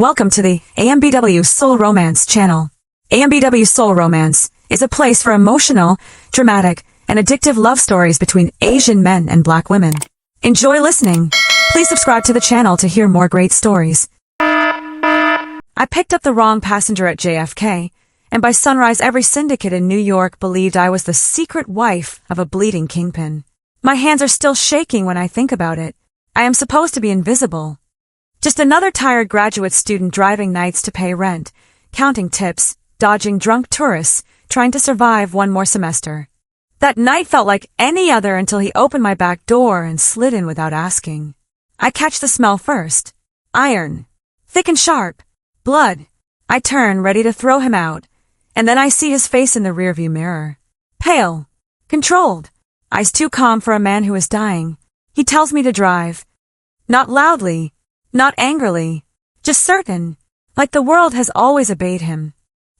Welcome to the AMBW Soul Romance channel. AMBW Soul Romance is a place for emotional, dramatic, and addictive love stories between Asian men and Black women. Enjoy listening. Please subscribe to the channel to hear more great stories. I picked up the wrong passenger at JFK, and by sunrise every syndicate in New York believed I was the secret wife of a bleeding kingpin. My hands are still shaking when I think about it. I am supposed to be invisible. Just another tired graduate student driving nights to pay rent, counting tips, dodging drunk tourists, trying to survive one more semester. That night felt like any other until he opened my back door and slid in without asking. I catch the smell first. Iron. Thick and sharp. Blood. I turn, ready to throw him out, and then I see his face in the rearview mirror. Pale. Controlled. Eyes too calm for a man who is dying. He tells me to drive. Not loudly. Not angrily, just certain, like the world has always obeyed him.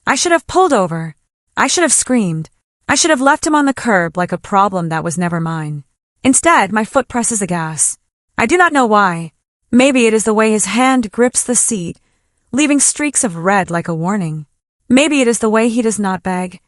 I should have pulled over. I should have screamed. I should have left him on the curb like a problem that was never mine. Instead, my foot presses the gas. I do not know why. Maybe it is the way his hand grips the seat, leaving streaks of red like a warning. Maybe it is the way he does not beg.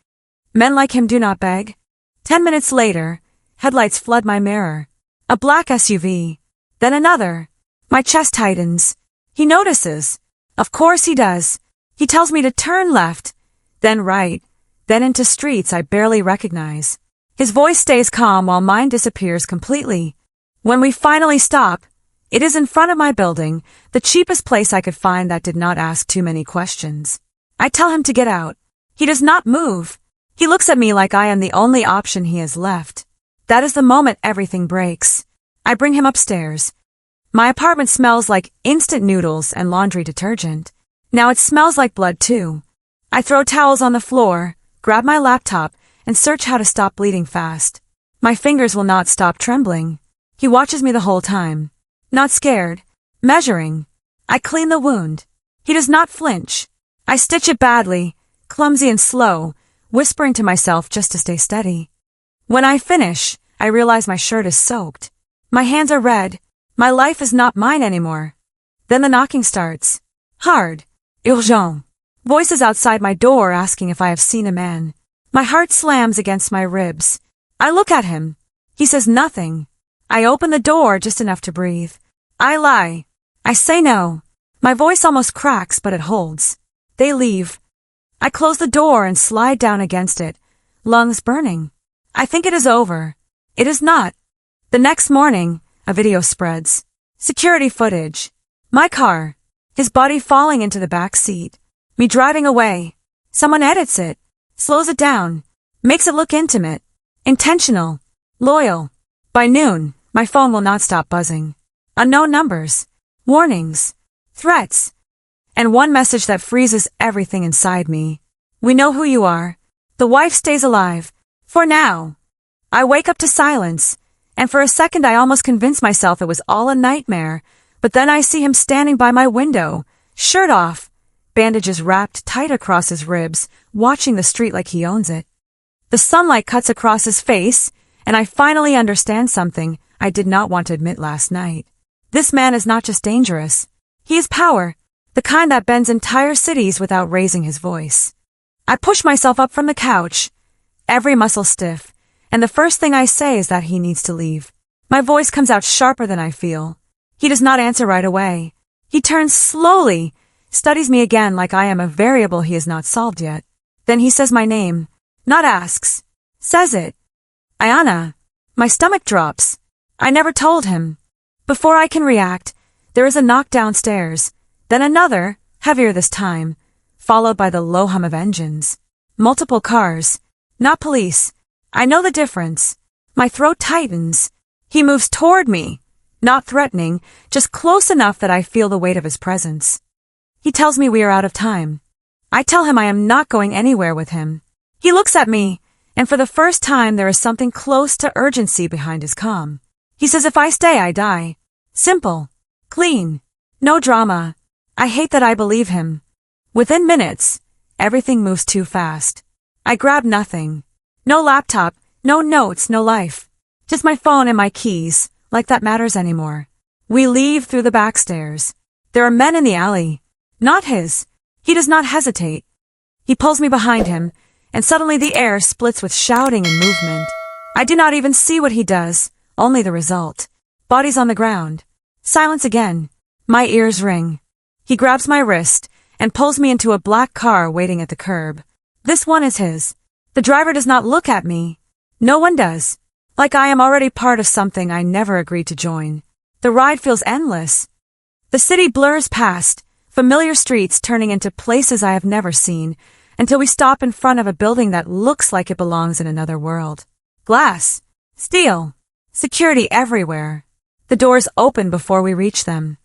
Men like him do not beg. 10 minutes later, headlights flood my mirror. A black SUV. Then another. My chest tightens. He notices. Of course he does. He tells me to turn left, then right, then into streets I barely recognize. His voice stays calm while mine disappears completely. When we finally stop, it is in front of my building, the cheapest place I could find that did not ask too many questions. I tell him to get out. He does not move. He looks at me like I am the only option he has left. That is the moment everything breaks. I bring him upstairs. My apartment smells like instant noodles and laundry detergent. Now it smells like blood too. I throw towels on the floor, grab my laptop, and search how to stop bleeding fast. My fingers will not stop trembling. He watches me the whole time. Not scared. Measuring. I clean the wound. He does not flinch. I stitch it badly, clumsy and slow, whispering to myself just to stay steady. When I finish, I realize my shirt is soaked. My hands are red. My life is not mine anymore. Then the knocking starts. Hard. Urgent. Voices outside my door asking if I have seen a man. My heart slams against my ribs. I look at him. He says nothing. I open the door just enough to breathe. I lie. I say no. My voice almost cracks, but it holds. They leave. I close the door and slide down against it, lungs burning. I think it is over. It is not. The next morning, a video spreads. Security footage. My car. His body falling into the back seat. Me driving away. Someone edits it. Slows it down. Makes it look intimate. Intentional. Loyal. By noon, my phone will not stop buzzing. Unknown numbers. Warnings. Threats. And one message that freezes everything inside me. We know who you are. The wife stays alive. For now. I wake up to silence. And for a second I almost convinced myself it was all a nightmare, but then I see him standing by my window, shirt off, bandages wrapped tight across his ribs, watching the street like he owns it. The sunlight cuts across his face, and I finally understand something I did not want to admit last night. This man is not just dangerous. He is power, the kind that bends entire cities without raising his voice. I push myself up from the couch, every muscle stiff, and the first thing I say is that he needs to leave. My voice comes out sharper than I feel. He does not answer right away. He turns slowly, studies me again like I am a variable he has not solved yet. Then he says my name, not asks, says it. Ayana. My stomach drops. I never told him. Before I can react, there is a knock downstairs, then another, heavier this time, followed by the low hum of engines. Multiple cars. Not police. I know the difference. My throat tightens. He moves toward me, not threatening, just close enough that I feel the weight of his presence. He tells me we are out of time. I tell him I am not going anywhere with him. He looks at me, and for the first time there is something close to urgency behind his calm. He says if I stay, I die. Simple. Clean. No drama. I hate that I believe him. Within minutes, everything moves too fast. I grab nothing. No laptop, no notes, no life. Just my phone and my keys, like that matters anymore. We leave through the back stairs. There are men in the alley. Not his. He does not hesitate. He pulls me behind him, and suddenly the air splits with shouting and movement. I do not even see what he does, only the result. Bodies on the ground. Silence again. My ears ring. He grabs my wrist and pulls me into a black car waiting at the curb. This one is his. The driver does not look at me. No one does. Like I am already part of something I never agreed to join. The ride feels endless. The city blurs past, familiar streets turning into places I have never seen, until we stop in front of a building that looks like it belongs in another world. Glass. Steel. Security everywhere. The doors open before we reach them.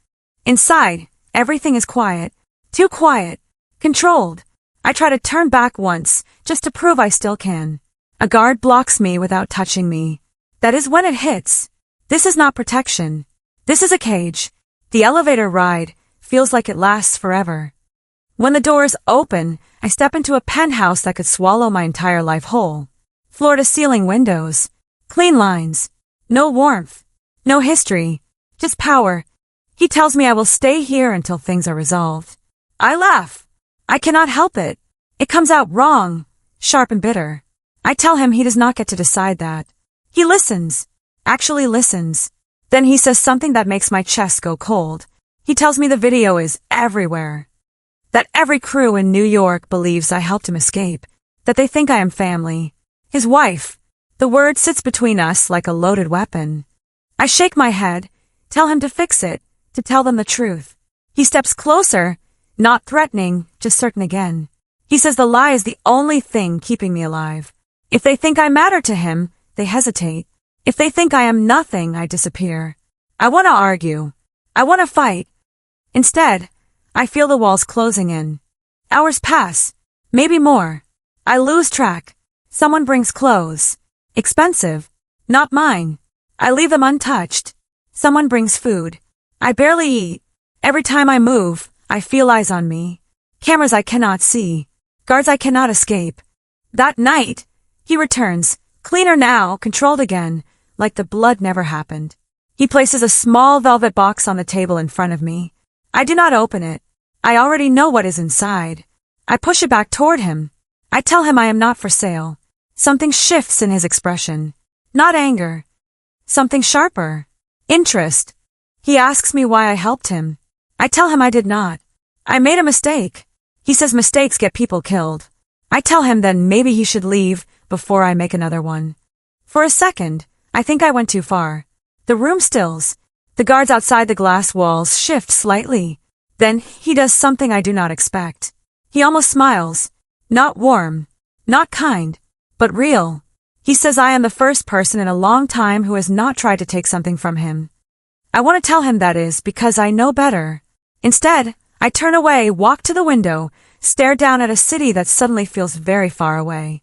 Inside, everything is quiet. Too quiet. Controlled. I try to turn back once, just to prove I still can. A guard blocks me without touching me. That is when it hits. This is not protection. This is a cage. The elevator ride feels like it lasts forever. When the doors open, I step into a penthouse that could swallow my entire life whole. Floor-to-ceiling windows. Clean lines. No warmth. No history. Just power. He tells me I will stay here until things are resolved. I laugh. I cannot help it. It comes out wrong, sharp and bitter. I tell him he does not get to decide that. He listens. Actually listens. Then he says something that makes my chest go cold. He tells me the video is everywhere. That every crew in New York believes I helped him escape. That they think I am family. His wife. The word sits between us like a loaded weapon. I shake my head, tell him to fix it, to tell them the truth. He steps closer, not threatening, just certain again. He says the lie is the only thing keeping me alive. If they think I matter to him, they hesitate. If they think I am nothing, I disappear. I want to argue. I want to fight. Instead, I feel the walls closing in. Hours pass. Maybe more. I lose track. Someone brings clothes. Expensive. Not mine. I leave them untouched. Someone brings food. I barely eat. Every time I move, I feel eyes on me. Cameras I cannot see. Guards I cannot escape. That night, he returns, cleaner now, controlled again, like the blood never happened. He places a small velvet box on the table in front of me. I do not open it. I already know what is inside. I push it back toward him. I tell him I am not for sale. Something shifts in his expression. Not anger. Something sharper. Interest. He asks me why I helped him. I tell him I did not. I made a mistake. He says mistakes get people killed. I tell him then maybe he should leave before I make another one. For a second, I think I went too far. The room stills. The guards outside the glass walls shift slightly. Then he does something I do not expect. He almost smiles. Not warm. Not kind. But real. He says I am the first person in a long time who has not tried to take something from him. I want to tell him that is because I know better. Instead, I turn away, walk to the window, stare down at a city that suddenly feels very far away.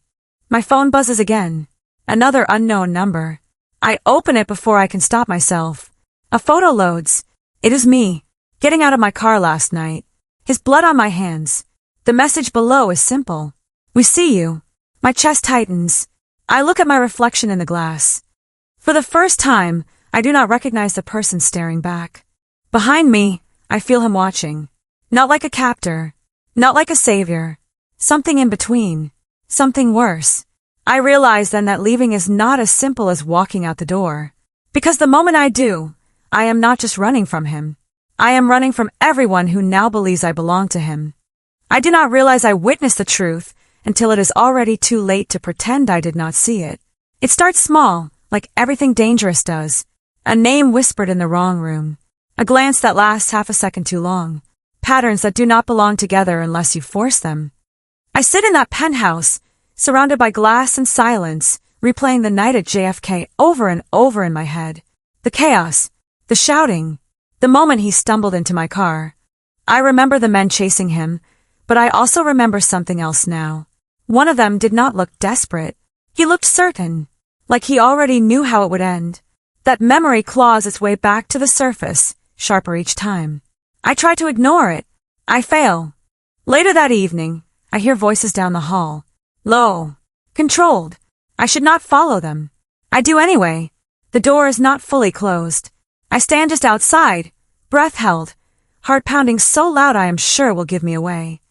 My phone buzzes again. Another unknown number. I open it before I can stop myself. A photo loads. It is me, getting out of my car last night. His blood on my hands. The message below is simple. We see you. My chest tightens. I look at my reflection in the glass. For the first time, I do not recognize the person staring back. Behind me, I feel him watching. Not like a captor. Not like a savior. Something in between. Something worse. I realize then that leaving is not as simple as walking out the door. Because the moment I do, I am not just running from him. I am running from everyone who now believes I belong to him. I do not realize I witnessed the truth until it is already too late to pretend I did not see it. It starts small, like everything dangerous does. A name whispered in the wrong room. A glance that lasts half a second too long. Patterns that do not belong together unless you force them. I sit in that penthouse, surrounded by glass and silence, replaying the night at JFK over and over in my head. The chaos, the shouting, the moment he stumbled into my car. I remember the men chasing him, but I also remember something else now. One of them did not look desperate. He looked certain, like he already knew how it would end. That memory claws its way back to the surface, sharper each time. I try to ignore it. I fail. Later that evening, I hear voices down the hall. Low. Controlled. I should not follow them. I do anyway. The door is not fully closed. I stand just outside, breath held, heart pounding so loud I am sure will give me away.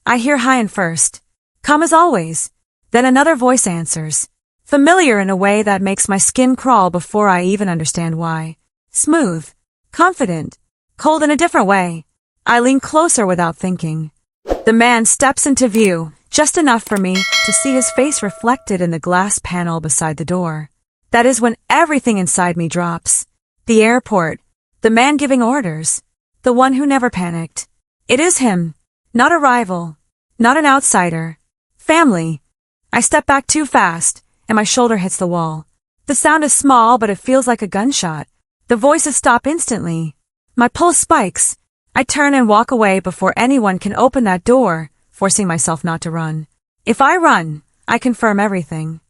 I hear Hyan first. Calm as always. Then another voice answers. Familiar in a way that makes my skin crawl before I even understand why. Smooth. Confident. Cold in a different way. I lean closer without thinking. The man steps into view, just enough for me to see his face reflected in the glass panel beside the door. That is when everything inside me drops. The airport. The man giving orders. The one who never panicked. It is him. Not a rival. Not an outsider. Family. I step back too fast, and my shoulder hits the wall. The sound is small, but it feels like a gunshot. The voices stop instantly. My pulse spikes. I turn and walk away before anyone can open that door, forcing myself not to run. If I run, I confirm everything.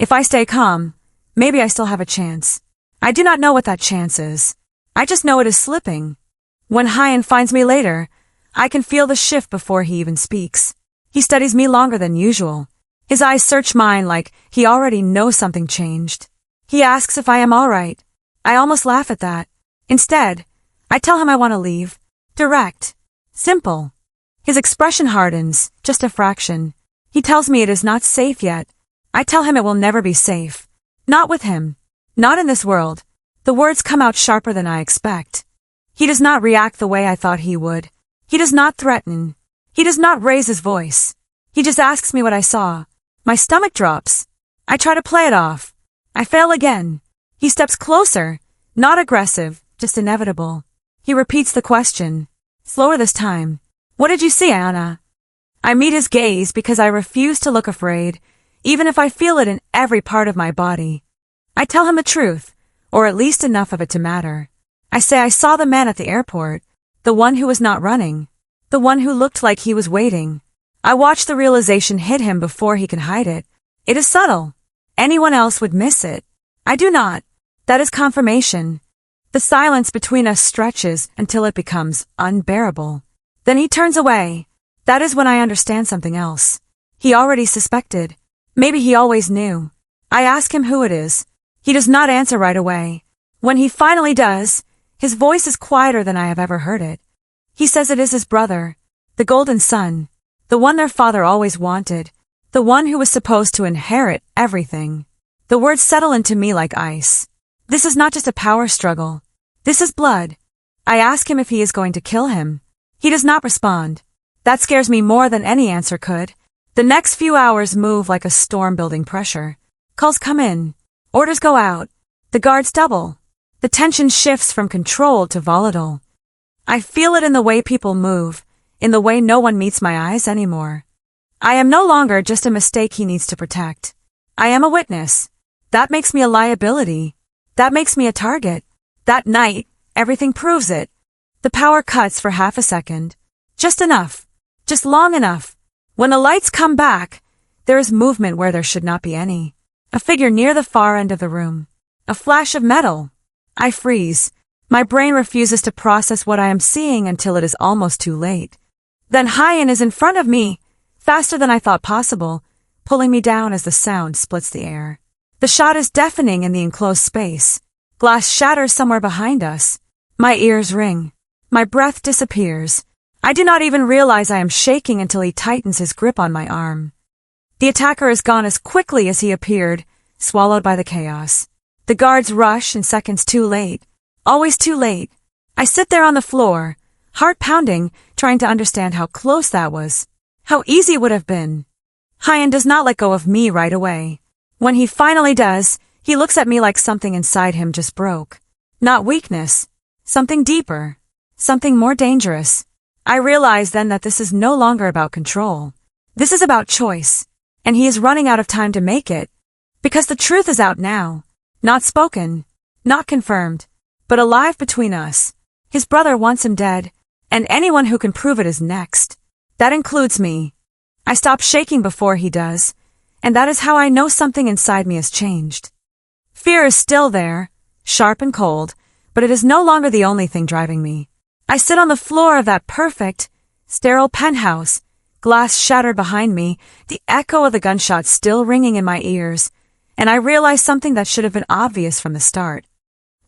If I stay calm, maybe I still have a chance. I do not know what that chance is. I just know it is slipping. When Hyan finds me later, I can feel the shift before he even speaks. He studies me longer than usual. His eyes search mine like he already knows something changed. He asks if I am all right. I almost laugh at that. Instead, I tell him I want to leave. Direct. Simple. His expression hardens, just a fraction. He tells me it is not safe yet. I tell him it will never be safe. Not with him. Not in this world. The words come out sharper than I expect. He does not react the way I thought he would. He does not threaten. He does not raise his voice. He just asks me what I saw. My stomach drops. I try to play it off. I fail again. He steps closer. Not aggressive, just inevitable. He repeats the question. Slower this time. What did you see, Anna? I meet his gaze because I refuse to look afraid, even if I feel it in every part of my body. I tell him the truth, or at least enough of it to matter. I say I saw the man at the airport, the one who was not running, the one who looked like he was waiting. I watch the realization hit him before he can hide it. It is subtle. Anyone else would miss it. I do not. That is confirmation. The silence between us stretches until it becomes unbearable. Then he turns away. That is when I understand something else. He already suspected. Maybe he always knew. I ask him who it is. He does not answer right away. When he finally does, his voice is quieter than I have ever heard it. He says it is his brother, the golden son, the one their father always wanted, the one who was supposed to inherit everything. The words settle into me like ice. This is not just a power struggle. This is blood. I ask him if he is going to kill him. He does not respond. That scares me more than any answer could. The next few hours move like a storm building pressure. Calls come in. Orders go out. The guards double. The tension shifts from controlled to volatile. I feel it in the way people move, in the way no one meets my eyes anymore. I am no longer just a mistake he needs to protect. I am a witness. That makes me a liability. That makes me a target. That night, everything proves it. The power cuts for half a second. Just enough. Just long enough. When the lights come back, there is movement where there should not be any. A figure near the far end of the room. A flash of metal. I freeze. My brain refuses to process what I am seeing until it is almost too late. Then Hyan is in front of me, faster than I thought possible, pulling me down as the sound splits the air. The shot is deafening in the enclosed space. Glass shatters somewhere behind us. My ears ring. My breath disappears. I do not even realize I am shaking until he tightens his grip on my arm. The attacker is gone as quickly as he appeared, swallowed by the chaos. The guards rush in seconds too late. Always too late. I sit there on the floor, heart pounding, trying to understand how close that was. How easy it would have been. Hyan does not let go of me right away. When he finally does, he looks at me like something inside him just broke. Not weakness. Something deeper. Something more dangerous. I realize then that this is no longer about control. This is about choice. And he is running out of time to make it. Because the truth is out now. Not spoken. Not confirmed. But alive between us. His brother wants him dead. And anyone who can prove it is next. That includes me. I stop shaking before he does. And that is how I know something inside me has changed. Fear is still there, sharp and cold, but it is no longer the only thing driving me. I sit on the floor of that perfect, sterile penthouse, glass shattered behind me, the echo of the gunshot still ringing in my ears, and I realize something that should have been obvious from the start.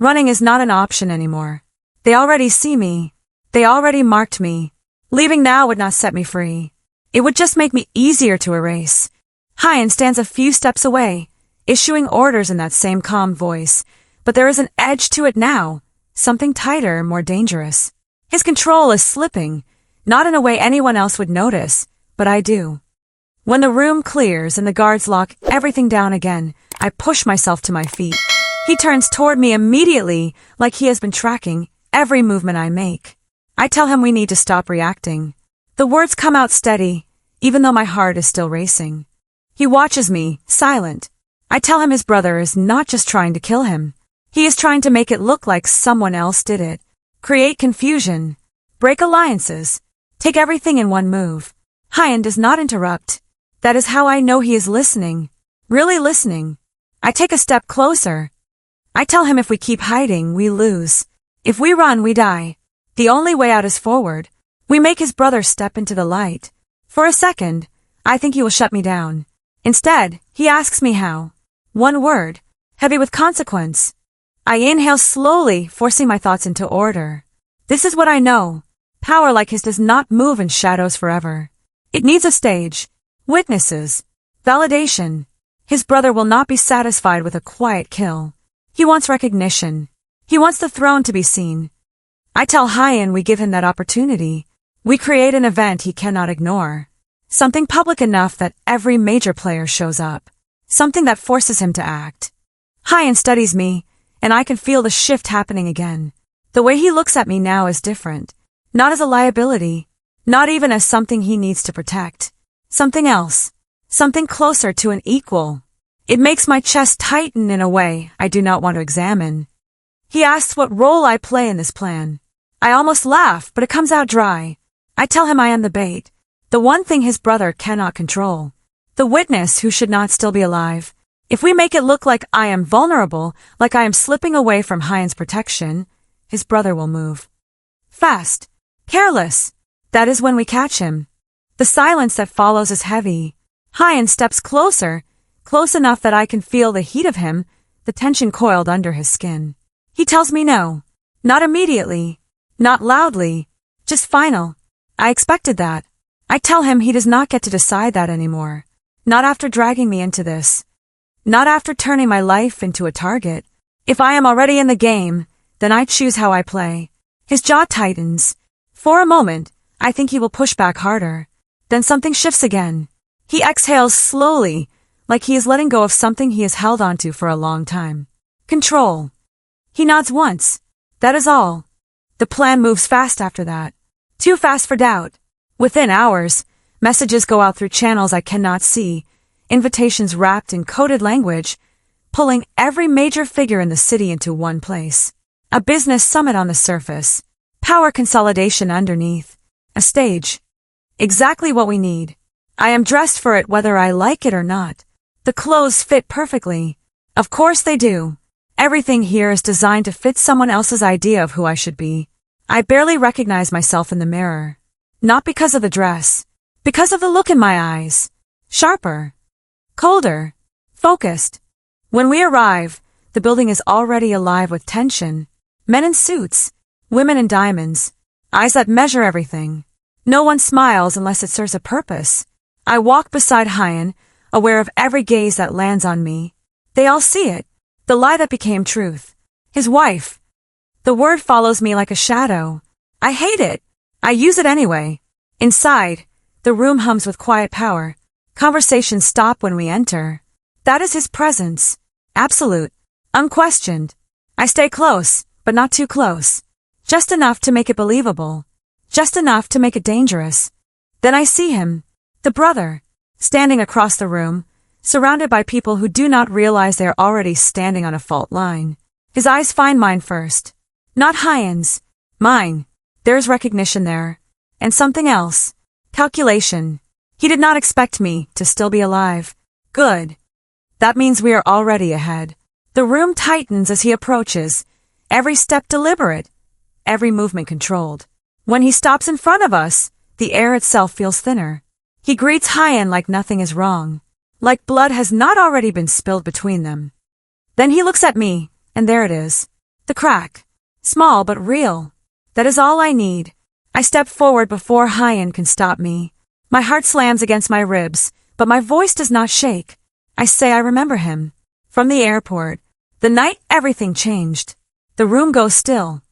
Running is not an option anymore. They already see me. They already marked me. Leaving now would not set me free. It would just make me easier to erase. Hyan stands a few steps away, issuing orders in that same calm voice, but there is an edge to it now, something tighter, more dangerous. His control is slipping, not in a way anyone else would notice, but I do. When the room clears and the guards lock everything down again, I push myself to my feet. He turns toward me immediately, like he has been tracking every movement I make. I tell him we need to stop reacting. The words come out steady, even though my heart is still racing. He watches me, silent. I tell him his brother is not just trying to kill him. He is trying to make it look like someone else did it. Create confusion. Break alliances. Take everything in one move. Hyan does not interrupt. That is how I know he is listening. Really listening. I take a step closer. I tell him if we keep hiding, we lose. If we run, we die. The only way out is forward. We make his brother step into the light. For a second, I think he will shut me down. Instead, he asks me how. One word, heavy with consequence. I inhale slowly, forcing my thoughts into order. This is what I know. Power like his does not move in shadows forever. It needs a stage, witnesses, validation. His brother will not be satisfied with a quiet kill. He wants recognition. He wants the throne to be seen. I tell Hyan we give him that opportunity. We create an event he cannot ignore. Something public enough that every major player shows up. Something that forces him to act. Hyan studies me, and I can feel the shift happening again. The way he looks at me now is different. Not as a liability. Not even as something he needs to protect. Something else. Something closer to an equal. It makes my chest tighten in a way I do not want to examine. He asks what role I play in this plan. I almost laugh, but it comes out dry. I tell him I am the bait. The one thing his brother cannot control. The witness who should not still be alive. If we make it look like I am vulnerable, like I am slipping away from Hyan's protection, his brother will move. Fast. Careless. That is when we catch him. The silence that follows is heavy. Hyan steps closer, close enough that I can feel the heat of him, the tension coiled under his skin. He tells me no. Not immediately. Not loudly. Just final. I expected that. I tell him he does not get to decide that anymore. Not after dragging me into this. Not after turning my life into a target. If I am already in the game, then I choose how I play. His jaw tightens. For a moment, I think he will push back harder. Then something shifts again. He exhales slowly, like he is letting go of something he has held onto for a long time. Control. He nods once. That is all. The plan moves fast after that. Too fast for doubt. Within hours, messages go out through channels I cannot see, invitations wrapped in coded language, pulling every major figure in the city into one place. A business summit on the surface. Power consolidation underneath. A stage. Exactly what we need. I am dressed for it whether I like it or not. The clothes fit perfectly. Of course they do. Everything here is designed to fit someone else's idea of who I should be. I barely recognize myself in the mirror. Not because of the dress. Because of the look in my eyes. Sharper. Colder. Focused. When we arrive, the building is already alive with tension. Men in suits. Women in diamonds. Eyes that measure everything. No one smiles unless it serves a purpose. I walk beside Hyan, aware of every gaze that lands on me. They all see it. The lie that became truth. His wife. The word follows me like a shadow. I hate it. I use it anyway. Inside, the room hums with quiet power. Conversations stop when we enter. That is his presence. Absolute. Unquestioned. I stay close, but not too close. Just enough to make it believable. Just enough to make it dangerous. Then I see him. The brother. Standing across the room, surrounded by people who do not realize they are already standing on a fault line. His eyes find mine first. Not Hyan's. Mine. There is recognition there. And something else. Calculation. He did not expect me to still be alive. Good. That means we are already ahead. The room tightens as he approaches. Every step deliberate. Every movement controlled. When he stops in front of us, the air itself feels thinner. He greets Hyan like nothing is wrong. Like blood has not already been spilled between them. Then he looks at me, and there it is. The crack. Small but real. That is all I need. I step forward before Hyan can stop me. My heart slams against my ribs, but my voice does not shake. I say I remember him. From the airport. The night everything changed. The room goes still.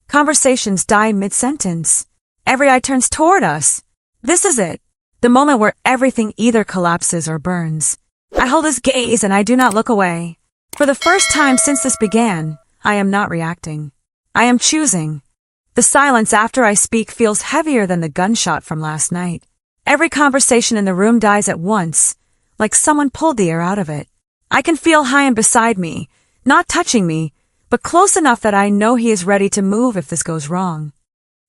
Conversations die mid-sentence. Every eye turns toward us. This is it. The moment where everything either collapses or burns. I hold his gaze and I do not look away. For the first time since this began, I am not reacting. I am choosing. The silence after I speak feels heavier than the gunshot from last night. Every conversation in the room dies at once, like someone pulled the air out of it. I can feel Hyan beside me, not touching me, but close enough that I know he is ready to move if this goes wrong.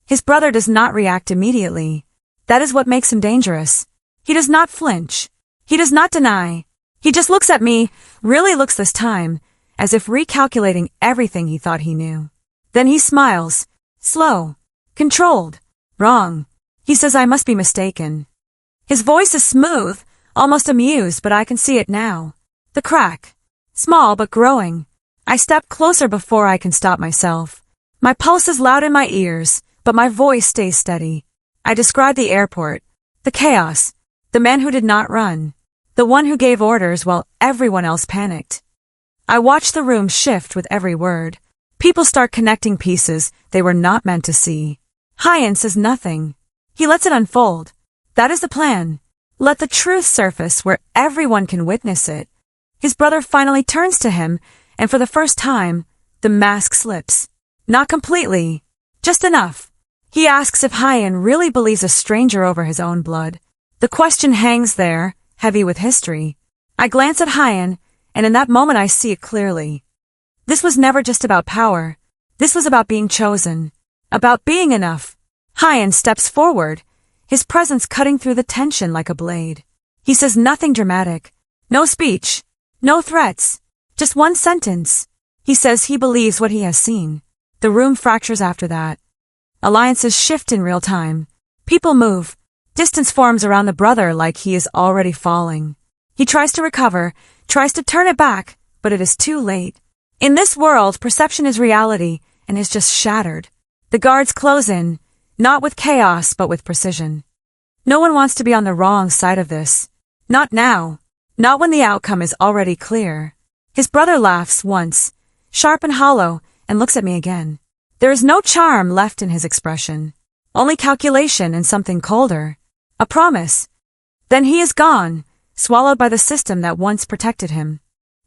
His brother does not react immediately. That is what makes him dangerous. He does not flinch. He does not deny. He just looks at me, really looks this time, as if recalculating everything he thought he knew. Then he smiles. Slow. Controlled. Wrong. He says I must be mistaken. His voice is smooth, almost amused, but I can see it now. The crack. Small but growing. I step closer before I can stop myself. My pulse is loud in my ears, but my voice stays steady. I describe the airport, the chaos, the man who did not run, the one who gave orders while everyone else panicked. I watch the room shift with every word. People start connecting pieces they were not meant to see. Hyan says nothing. He lets it unfold. That is the plan. Let the truth surface where everyone can witness it. His brother finally turns to him, and for the first time, the mask slips. Not completely. Just enough. He asks if Hyan really believes a stranger over his own blood. The question hangs there, heavy with history. I glance at Hyan, and in that moment I see it clearly. This was never just about power. This was about being chosen. About being enough. Hyan steps forward, his presence cutting through the tension like a blade. He says nothing dramatic. No speech. No threats. Just one sentence. He says he believes what he has seen. The room fractures after that. Alliances shift in real time. People move. Distance forms around the brother like he is already falling. He tries to recover, tries to turn it back, but it is too late. In this world, perception is reality and is just shattered. The guards close in, not with chaos but with precision. No one wants to be on the wrong side of this. Not now. Not when the outcome is already clear. His brother laughs once, sharp and hollow, and looks at me again. There is no charm left in his expression. Only calculation and something colder. A promise. Then he is gone, swallowed by the system that once protected him.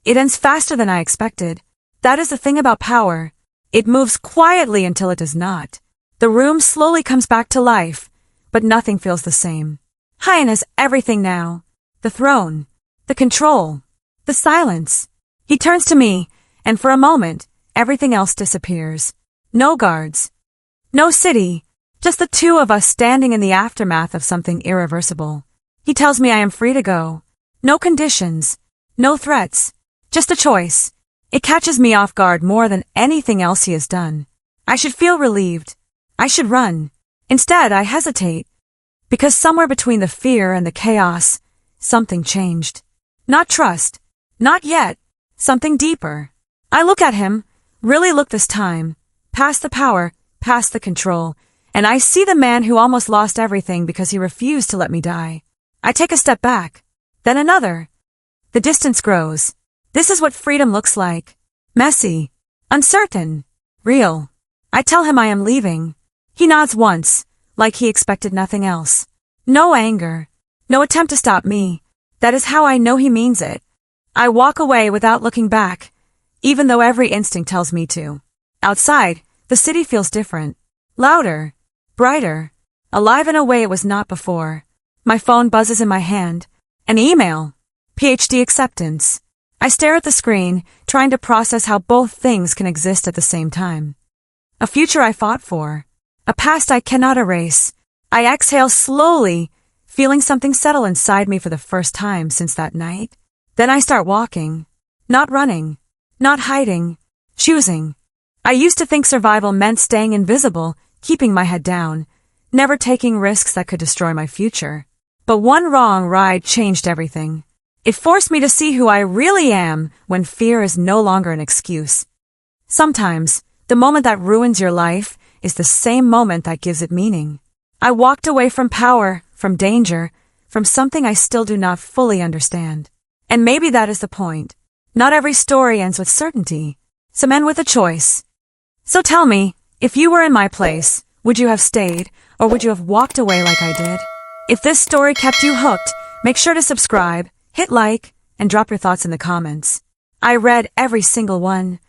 It ends faster than I expected. That is the thing about power. It moves quietly until it does not. The room slowly comes back to life, but nothing feels the same. Hyan has everything now. The throne. The control. The silence. He turns to me, and for a moment, everything else disappears. No guards. No city. Just the two of us standing in the aftermath of something irreversible. He tells me I am free to go. No conditions. No threats. Just a choice. It catches me off guard more than anything else he has done. I should feel relieved. I should run. Instead, I hesitate. Because somewhere between the fear and the chaos, something changed. Not trust. Not yet. Something deeper. I look at him, really look this time, past the power, past the control, and I see the man who almost lost everything because he refused to let me die. I take a step back, then another. The distance grows. This is what freedom looks like. Messy. Uncertain. Real. I tell him I am leaving. He nods once, like he expected nothing else. No anger. No attempt to stop me. That is how I know he means it. I walk away without looking back, even though every instinct tells me to. Outside, the city feels different. Louder. Brighter. Alive in a way it was not before. My phone buzzes in my hand. An email. PhD acceptance. I stare at the screen, trying to process how both things can exist at the same time. A future I fought for. A past I cannot erase. I exhale slowly, feeling something settle inside me for the first time since that night. Then I start walking. Not running. Not hiding. Choosing. I used to think survival meant staying invisible, keeping my head down, never taking risks that could destroy my future. But one wrong ride changed everything. It forced me to see who I really am when fear is no longer an excuse. Sometimes, the moment that ruins your life is the same moment that gives it meaning. I walked away from power, from danger, from something I still do not fully understand. And maybe that is the point. Not every story ends with certainty. Some end with a choice. So tell me, if you were in my place, would you have stayed, or would you have walked away like I did? If this story kept you hooked, make sure to subscribe, hit like, and drop your thoughts in the comments. I read every single one,